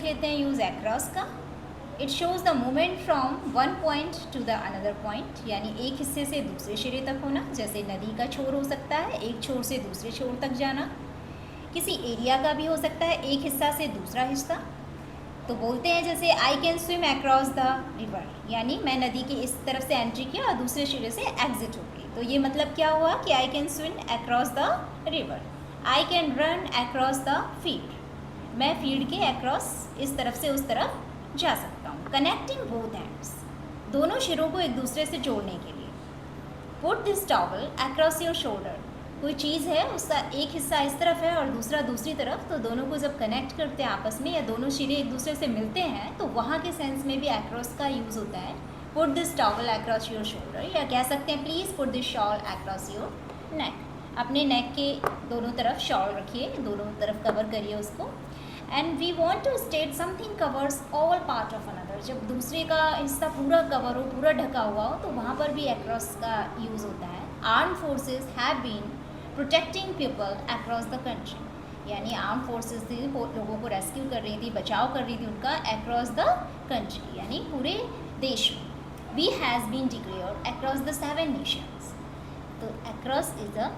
कहते हैं use across का। It shows the movement from one point two the another point, यानी एक हिस्से से दूसरे सिरे तक होना, जैसे नदी का छोर हो सकता है एक छोर से दूसरे छोर तक जाना। किसी एरिया का भी हो सकता है, एक हिस्सा से दूसरा हिस्सा। तो बोलते हैं जैसे I can swim across the river, यानी मैं नदी की इस तरफ से एंट्री किया और दूसरे सिरे से एग्जिट हो गई। तो ये मतलब क्या हुआ कि I can swim across the river. I can run across the field, मैं फील्ड के अक्रॉस इस तरफ से उस तरफ जा सकता हूँ। कनेक्टिंग बोथ एंड्स, दोनों सिरों को एक दूसरे से जोड़ने के लिए। Put this towel across your shoulder, कोई चीज़ है उसका एक हिस्सा इस तरफ है और दूसरा दूसरी तरफ, तो दोनों को जब कनेक्ट करते हैं आपस में या दोनों सिरे एक दूसरे से मिलते हैं तो वहाँ के सेंस में भी अक्रॉस का यूज़ होता है। Put this towel across your shoulder, या कह सकते हैं please put this shawl across your neck, अपने नेक के दोनों तरफ शॉल रखिए, दोनों तरफ कवर करिए उसको। And we want to state something covers all part of another, जब दूसरे का हिस्सा पूरा कवर हो, पूरा ढका हुआ हो, तो वहाँ पर भी अक्रॉस का यूज़ होता है। Arm forces have been protecting people across the country, यानी आर्म फोर्सेज थी लोगों को रेस्क्यू कर रही थी, बचाव कर रही थी उनका अक्रॉस द कंट्री, यानी पूरे देश में। We has been declared across the 7 nations, तो अक्रॉस इज अ